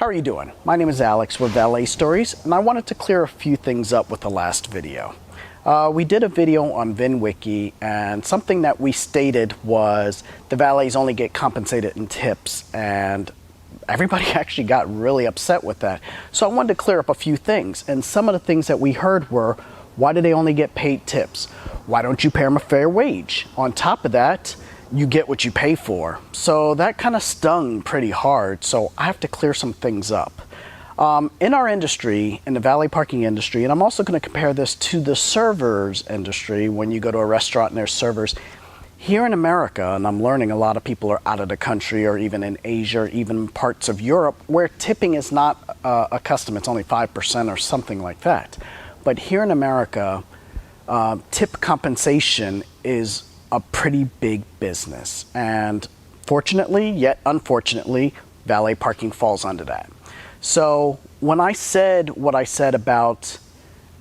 How are you doing? My name is Alex with Valet Stories, and I wanted to clear a few things up with the last video. We did a video on VinWiki, and something that we stated was the valets only get compensated in tips, and everybody actually got really upset with that. So I wanted to clear up a few things, and some of the things that we heard were, why do they only get paid tips? Why don't you pay them a fair wage? On top of that, you get what you pay for. So that kind of stung pretty hard, so I have to clear some things up. In our industry, in the valet parking industry, and I'm also going to compare this to the servers industry, when you go to a restaurant and there's servers, here in America, and I'm learning a lot of people are out of the country or even in Asia or even parts of Europe where tipping is not a custom, it's only 5% or something like that. But here in America, tip compensation is a pretty big business, and fortunately, yet unfortunately, valet parking falls under that. So when I said what I said about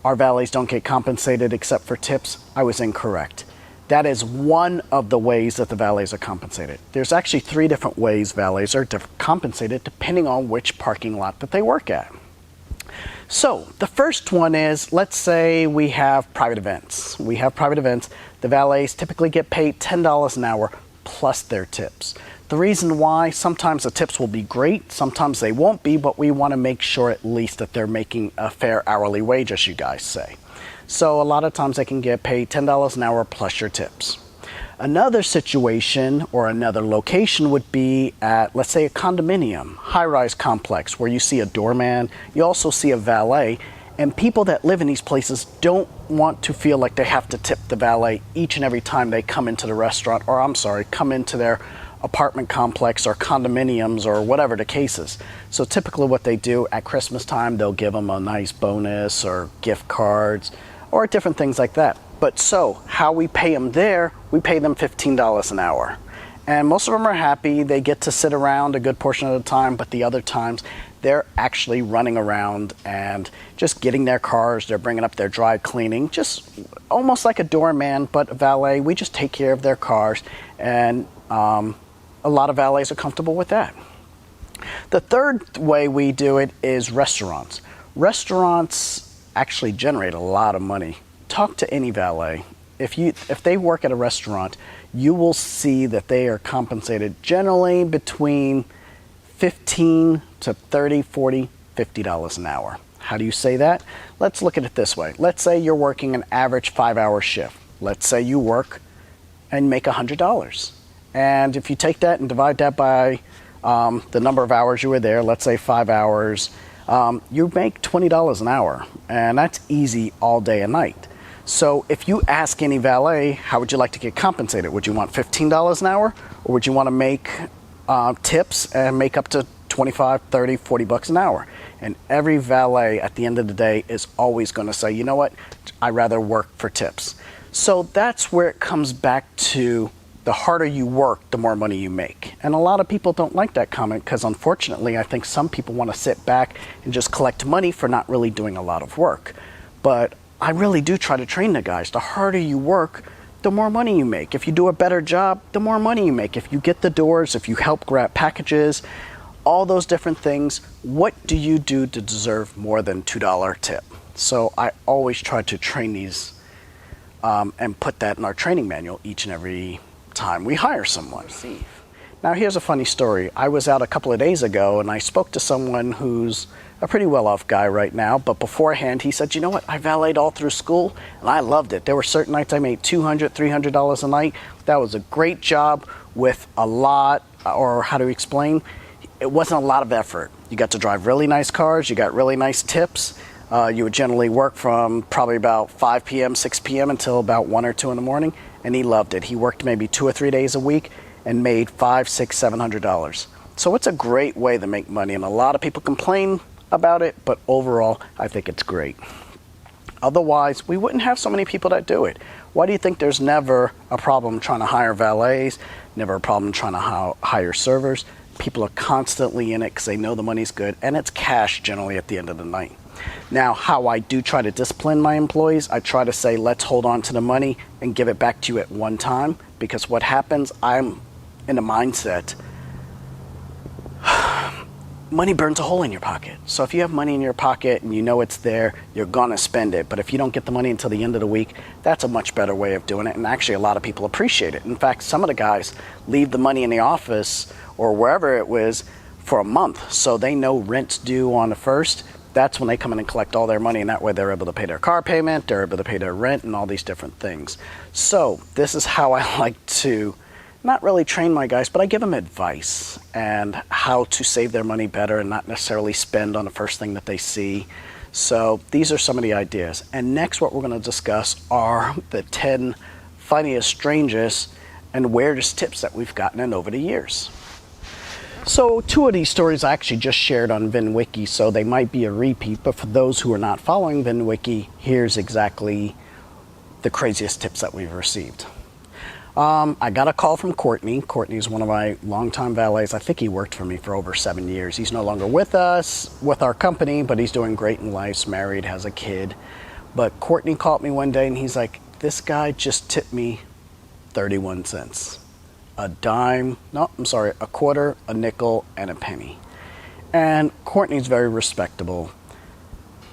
our valets don't get compensated except for tips, I was incorrect. That is one of the ways that the valets are compensated. There's actually 3 different ways valets are compensated depending on which parking lot that they work at. So the first one is, let's say we have private events. The valets typically get paid $10 an hour plus their tips. The reason why, sometimes the tips will be great, sometimes they won't be, but we want to make sure at least that they're making a fair hourly wage, as you guys say. So a lot of times they can get paid $10 an hour plus your tips. Another situation or another location would be at, let's say, a condominium, high-rise complex, where you see a doorman, you also see a valet, and people that live in these places don't want to feel like they have to tip the valet each and every time they come into the restaurant, or I'm sorry, come into their apartment complex or condominiums or whatever the case is. So typically what they do at Christmas time, they'll give them a nice bonus or gift cards or different things like that. But so, how we pay them there, we pay them $15 an hour. And most of them are happy, they get to sit around a good portion of the time, but the other times, they're actually running around and just getting their cars, they're bringing up their dry cleaning, just almost like a doorman, but a valet. We just take care of their cars, and a lot of valets are comfortable with that. The third way we do it is restaurants. Restaurants actually generate a lot of money. Talk to any valet. If they work at a restaurant, you will see that they are compensated generally between $15 to $30, $40, $50 an hour. How do you say that? Let's look at it this way. Let's say you're working an average 5-hour shift. Let's say you work and make $100. And if you take that and divide that by the number of hours you were there, let's say 5 hours, you make $20 an hour. And that's easy all day and night. So if you ask any valet, how would you like to get compensated? Would you want $15 an hour? Or would you want to make tips and make up to 25, 30, 40 bucks an hour? And every valet at the end of the day is always going to say, you know what, I'd rather work for tips. So that's where it comes back to, the harder you work, the more money you make. And a lot of people don't like that comment because unfortunately I think some people want to sit back and just collect money for not really doing a lot of work. But I really do try to train the guys. The harder you work, the more money you make. If you do a better job, the more money you make. If you get the doors, if you help grab packages, all those different things, what do you do to deserve more than $2 tip? So I always try to train these and put that in our training manual each and every time we hire someone. Now here's a funny story. I was out a couple of days ago and I spoke to someone who's a pretty well-off guy right now, but beforehand he said, you know what, I valeted all through school and I loved it. There were certain nights I made $200, $300 a night. That was a great job with a lot, or how to explain, it wasn't a lot of effort. You got to drive really nice cars, you got really nice tips. You would generally work from probably about 5 p.m., 6 p.m. until about 1 or 2 in the morning, and he loved it. He worked maybe 2 or 3 days a week and made $500, $600, $700. So it's a great way to make money, and a lot of people complain about it, but overall, I think it's great. Otherwise, we wouldn't have so many people that do it. Why do you think there's never a problem trying to hire valets, never a problem trying to hire servers? People are constantly in it because they know the money's good, and it's cash generally at the end of the night. Now, how I do try to discipline my employees, I try to say, let's hold on to the money and give it back to you at one time, because what happens, I'm in a mindset, money burns a hole in your pocket. So if you have money in your pocket and you know it's there, you're gonna spend it. But if you don't get the money until the end of the week, that's a much better way of doing it. And actually a lot of people appreciate it. In fact, some of the guys leave the money in the office or wherever it was for a month. So they know rent's due on the 1st. That's when they come in and collect all their money, and that way they're able to pay their car payment, they're able to pay their rent and all these different things. So this is how I like to not really train my guys, but I give them advice and how to save their money better and not necessarily spend on the first thing that they see. So these are some of the ideas. And next, what we're going to discuss are the 10 funniest, strangest, and weirdest tips that we've gotten in over the years. So 2 of these stories I actually just shared on VinWiki, so they might be a repeat, but for those who are not following VinWiki, here's exactly the craziest tips that we've received. I got a call from Courtney. Courtney's one of my longtime valets. I think he worked for me for over 7 years. He's no longer with us, with our company, but he's doing great in life, married, has a kid. But Courtney called me one day and he's like, this guy just tipped me 31 cents. A dime, no, I'm sorry, a quarter, a nickel, and a penny. And Courtney's very respectable.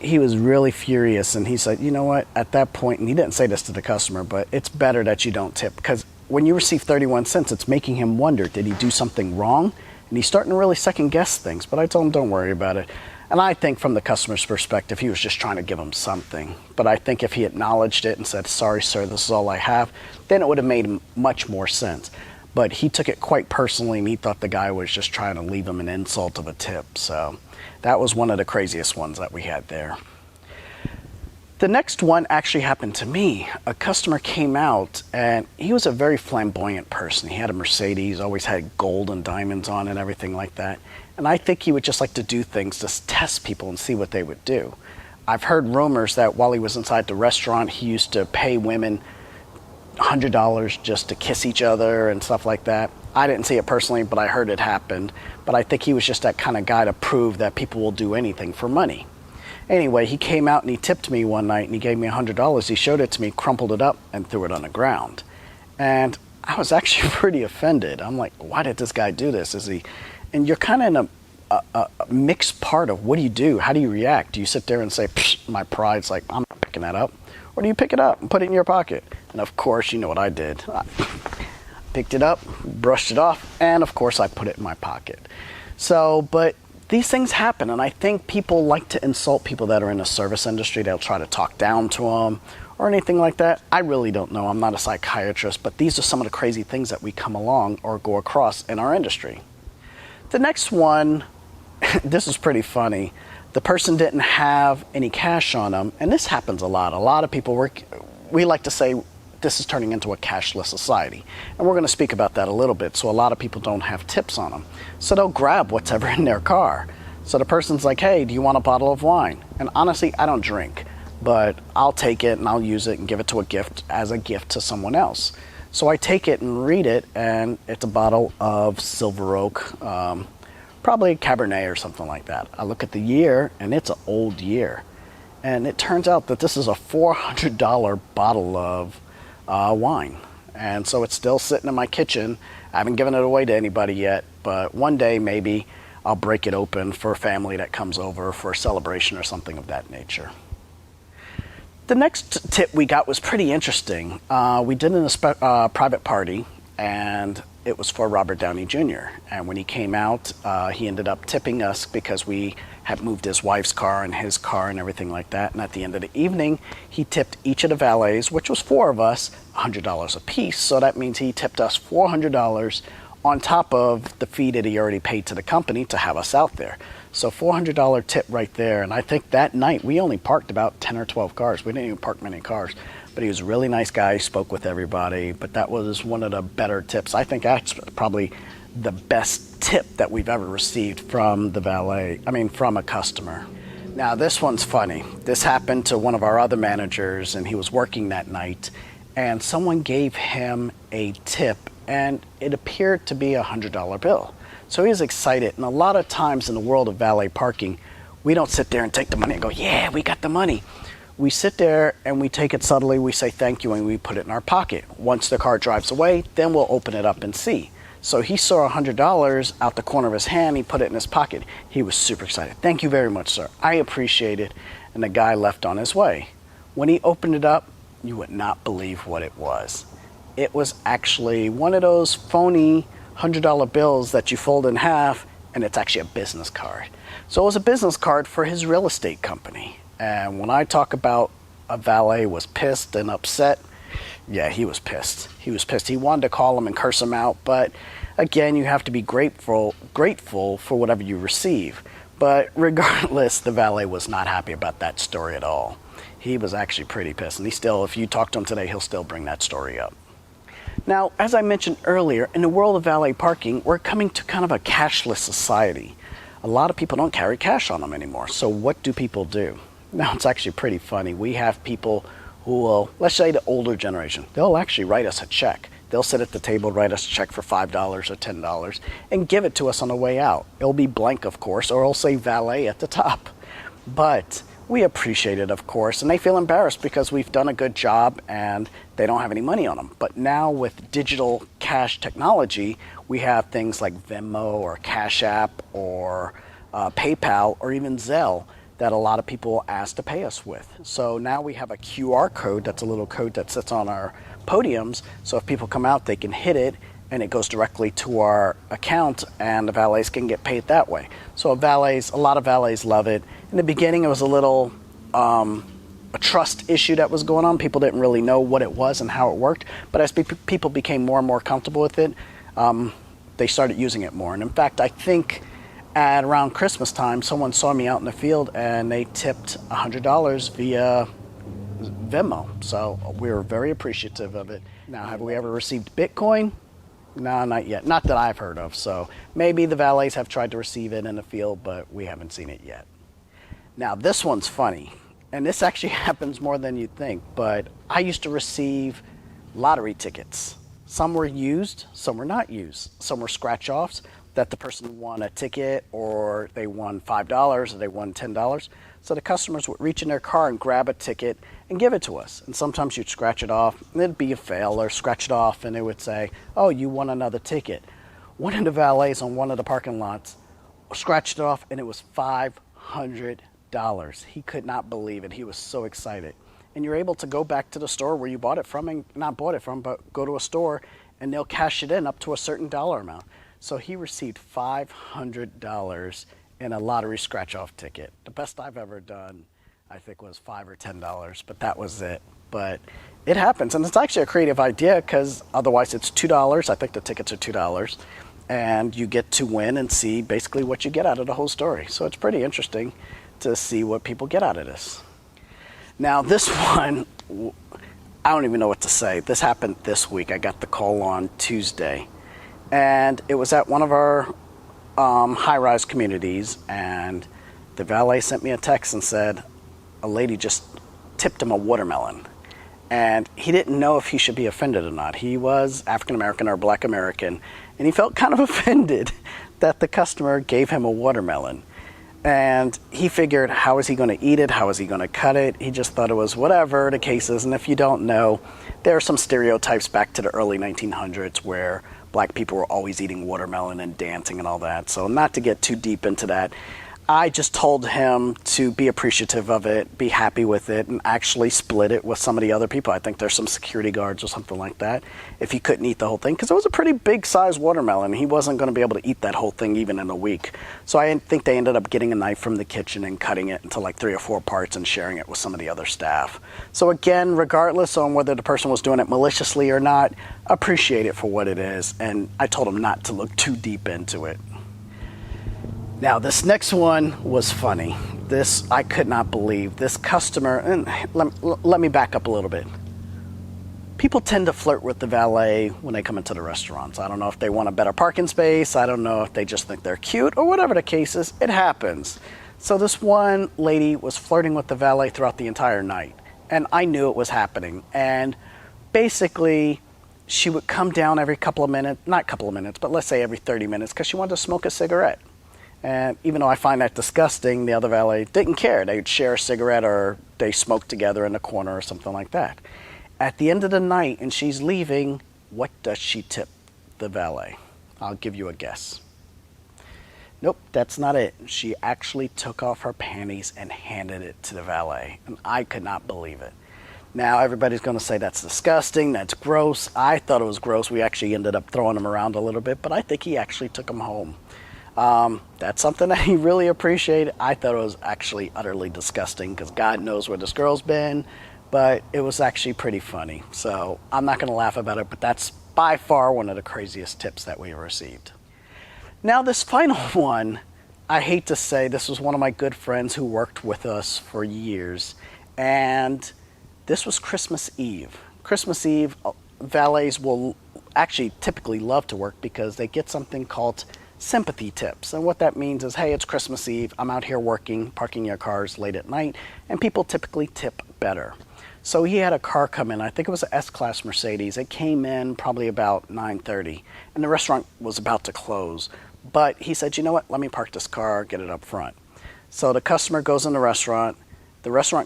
He was really furious, and he said, you know what, at that point, and he didn't say this to the customer, but it's better that you don't tip, because when you receive 31 cents, it's making him wonder, did he do something wrong? And he's starting to really second guess things, but I told him, don't worry about it. And I think from the customer's perspective, he was just trying to give him something. But I think if he acknowledged it and said, sorry, sir, this is all I have, then it would have made much more sense. But he took it quite personally, and he thought the guy was just trying to leave him an insult of a tip. So that was one of the craziest ones that we had there. The next one actually happened to me. A customer came out, and he was a very flamboyant person. He had a Mercedes, always had gold and diamonds on and everything like that. And I think he would just like to do things to test people and see what they would do. I've heard rumors that while he was inside the restaurant, he used to pay women $100 just to kiss each other and stuff like that. I didn't see it personally, but I heard it happened. But I think he was just that kind of guy to prove that people will do anything for money. Anyway, he came out and he tipped me one night and he gave me $100. He showed it to me, crumpled it up, and threw it on the ground. And I was actually pretty offended. I'm like, why did this guy do this? And you're kind of in a mixed part of what do you do? How do you react? Do you sit there and say, my pride's like, I'm not picking that up? Or do you pick it up and put it in your pocket? And of course, you know what I did. I picked it up, brushed it off, and of course I put it in my pocket. So, but these things happen, and I think people like to insult people that are in the service industry. They'll try to talk down to them or anything like that. I really don't know. I'm not a psychiatrist, but these are some of the crazy things that we come along or go across in our industry. The next one, this is pretty funny. The person didn't have any cash on them, and this happens a lot. A lot of people we like to say this is turning into a cashless society, and we're going to speak about that a little bit. So a lot of people don't have tips on them, so they'll grab whatever in their car. So the person's like, hey, do you want a bottle of wine? And honestly, I don't drink, but I'll take it and I'll use it and give it to as a gift to someone else. So I take it and read it, and it's a bottle of Silver Oak, probably Cabernet or something like that. I look at the year, and it's an old year. And it turns out that this is a $400 bottle of wine. And so it's still sitting in my kitchen. I haven't given it away to anybody yet, but one day maybe I'll break it open for a family that comes over for a celebration or something of that nature. The next tip we got was pretty interesting. We did it in a private party, and it was for Robert Downey Jr. And when he came out, he ended up tipping us because we had moved his wife's car and his car and everything like that. And at the end of the evening, he tipped each of the valets, which was 4 of us, $100 a piece. So that means he tipped us $400 on top of the fee that he already paid to the company to have us out there. So $400 tip right there. And I think that night we only parked about 10 or 12 cars. We didn't even park many cars. But he was a really nice guy, he spoke with everybody. But that was one of the better tips. I think that's probably the best tip that we've ever received from from a customer. Now this one's funny. This happened to one of our other managers, and he was working that night, and someone gave him a tip, and it appeared to be a $100 bill. So he was excited, and a lot of times in the world of valet parking, we don't sit there and take the money and go, yeah, we got the money. We sit there and we take it subtly, we say thank you, and we put it in our pocket. Once the car drives away, then we'll open it up and see. So he saw $100 out the corner of his hand. He put it in his pocket. He was super excited. "Thank you very much, sir. I appreciate it." And the guy left on his way. When he opened it up, you would not believe what it was. It was actually one of those phony $100 bills that you fold in half, and it's actually a business card. So it was a business card for his real estate company. And when I talk about a valet was pissed and upset, yeah, he was pissed. He was pissed. He wanted to call him and curse him out, but again, you have to be grateful for whatever you receive. But regardless, the valet was not happy about that story at all. He was actually pretty pissed, and he still, if you talk to him today, he'll still bring that story up. Now, as I mentioned earlier, in the world of valet parking, we're coming to kind of a cashless society. A lot of people don't carry cash on them anymore. So what do people do? Now, it's actually pretty funny. We have people who will, let's say the older generation, they'll actually write us a check. They'll sit at the table, write us a check for $5 or $10 and give it to us on the way out. It'll be blank, of course, or it'll say valet at the top. But we appreciate it, of course, and they feel embarrassed because we've done a good job and they don't have any money on them. But now with digital cash technology, we have things like Venmo or Cash App or PayPal or even Zelle that a lot of people ask to pay us with. So now we have a QR code, that's a little code that sits on our podiums, so if people come out, they can hit it and it goes directly to our account and the valets can get paid that way. So a lot of valets love it. In the beginning, it was a little a trust issue that was going on. People didn't really know what it was and how it worked, but as people became more and more comfortable with it, they started using it more. And in fact, I think at around Christmas time, someone saw me out in the field and they tipped $100 via Venmo. So we were very appreciative of it. Now, have we ever received Bitcoin? No, not yet. Not that I've heard of. So maybe the valets have tried to receive it in the field, but we haven't seen it yet. Now, this one's funny. And this actually happens more than you'd think. But I used to receive lottery tickets. Some were used, some were not used. Some were scratch-offs that the person won a ticket or they won $5 or they won $10. So the customers would reach in their car and grab a ticket and give it to us. And sometimes you'd scratch it off and it'd be a fail, or scratch it off and it would say, "Oh, you won another ticket." One of the valets on one of the parking lots scratched it off and it was $500. He could not believe it. He was so excited. And you're able to go back to the store where you bought it from, and not bought it from, but go to a store and they'll cash it in up to a certain dollar amount. So he received $500 in a lottery scratch-off ticket. The best I've ever done, I think, was $5 or $10, but that was it. But it happens, and it's actually a creative idea because otherwise it's $2. I think the tickets are $2, and you get to win and see basically what you get out of the whole story. So it's pretty interesting to see what people get out of this. Now, this one, I don't even know what to say. This happened this week. I got the call on Tuesday. And it was at one of our high-rise communities, and the valet sent me a text and said a lady just tipped him a watermelon. And he didn't know if he should be offended or not. He was African-American or Black American, and he felt kind of offended that the customer gave him a watermelon. And he figured, how is he going to eat it? How is he going to cut it? He just thought it was whatever the case is. And if you don't know, there are some stereotypes back to the early 1900s where Black people were always eating watermelon and dancing and all that. So not to get too deep into that, I just told him to be appreciative of it, be happy with it, and actually split it with some of the other people. I think there's some security guards or something like that, if he couldn't eat the whole thing, because it was a pretty big size watermelon. He wasn't going to be able to eat that whole thing even in a week. So I think they ended up getting a knife from the kitchen and cutting it into like 3 or 4 parts and sharing it with some of the other staff. So again, regardless on whether the person was doing it maliciously or not, appreciate it for what it is. And I told him not to look too deep into it. Now, this next one was funny. This, I could not believe. This customer, and let me back up a little bit. People tend to flirt with the valet when they come into the restaurants. I don't know if they want a better parking space. I don't know if they just think they're cute or whatever the case is. It happens. So this one lady was flirting with the valet throughout the entire night, and I knew it was happening. And basically, she would come down every couple of minutes, not couple of minutes, but let's say every 30 minutes, because she wanted to smoke a cigarette. And even though I find that disgusting, the other valet didn't care. They would share a cigarette or they smoked together in the corner or something like that. At the end of the night and she's leaving, what does she tip the valet? I'll give you a guess. Nope, that's not it. She actually took off her panties and handed it to the valet, and I could not believe it. Now, everybody's going to say that's disgusting, that's gross. I thought it was gross. We actually ended up throwing him around a little bit, but I think he actually took him home. That's something that he really appreciated. I thought it was actually utterly disgusting because God knows where this girl's been, but it was actually pretty funny. So I'm not going to laugh about it, but that's by far one of the craziest tips that we received. Now, this final one, I hate to say, this was one of my good friends who worked with us for years, and this was Christmas Eve. Christmas Eve, valets will actually typically love to work because they get something called sympathy tips. And what that means is, hey, it's Christmas Eve, I'm out here working, parking your cars late at night, and people typically tip better. So he had a car come in, I think it was an S-Class Mercedes. It came in probably about 9:30, and the restaurant was about to close. But he said, you know what, let me park this car, get it up front. So the customer goes in the restaurant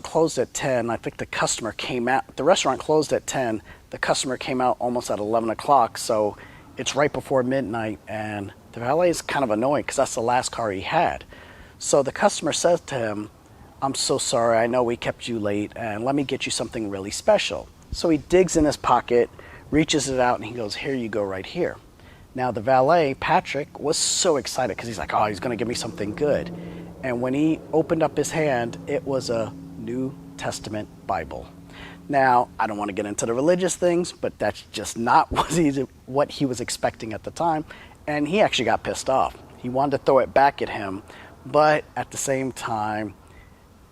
closed at 10. I think the customer came out, the restaurant closed at 10. The customer came out almost at 11 o'clock, so it's right before midnight, and the valet is kind of annoyed because that's the last car he had. So the customer says to him, I'm so sorry, I know we kept you late, and let me get you something really special. So he digs in his pocket, reaches it out, and he goes, here you go right here. Now the valet, Patrick, was so excited because he's like, oh, he's going to give me something good. And when he opened up his hand, it was a New Testament Bible. Now, I don't want to get into the religious things, but that's just not what he was expecting at the time. And he actually got pissed off. He wanted to throw it back at him, but at the same time,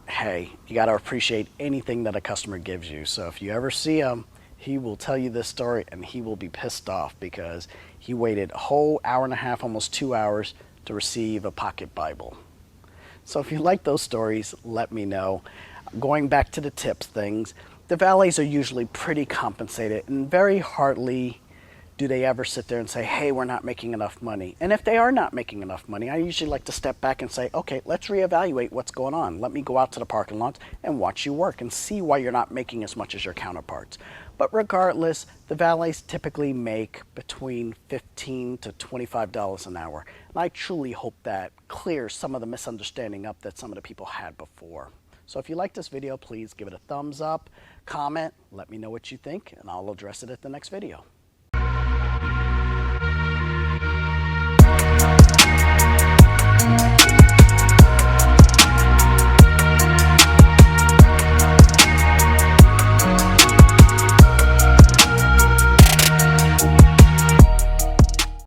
hey, you got to appreciate anything that a customer gives you. So if you ever see him, he will tell you this story and he will be pissed off because he waited a whole hour and a half, almost 2 hours, to receive a pocket Bible. So if you like those stories, let me know. Going back to the tips things, the valets are usually pretty compensated, and very hardly do they ever sit there and say, hey, we're not making enough money. And if they are not making enough money, I usually like to step back and say, okay, let's reevaluate what's going on. Let me go out to the parking lot and watch you work and see why you're not making as much as your counterparts. But regardless, the valets typically make between $15 to $25 an hour. And I truly hope that clears some of the misunderstanding up that some of the people had before. So if you like this video, please give it a thumbs up, comment, let me know what you think, and I'll address it at the next video.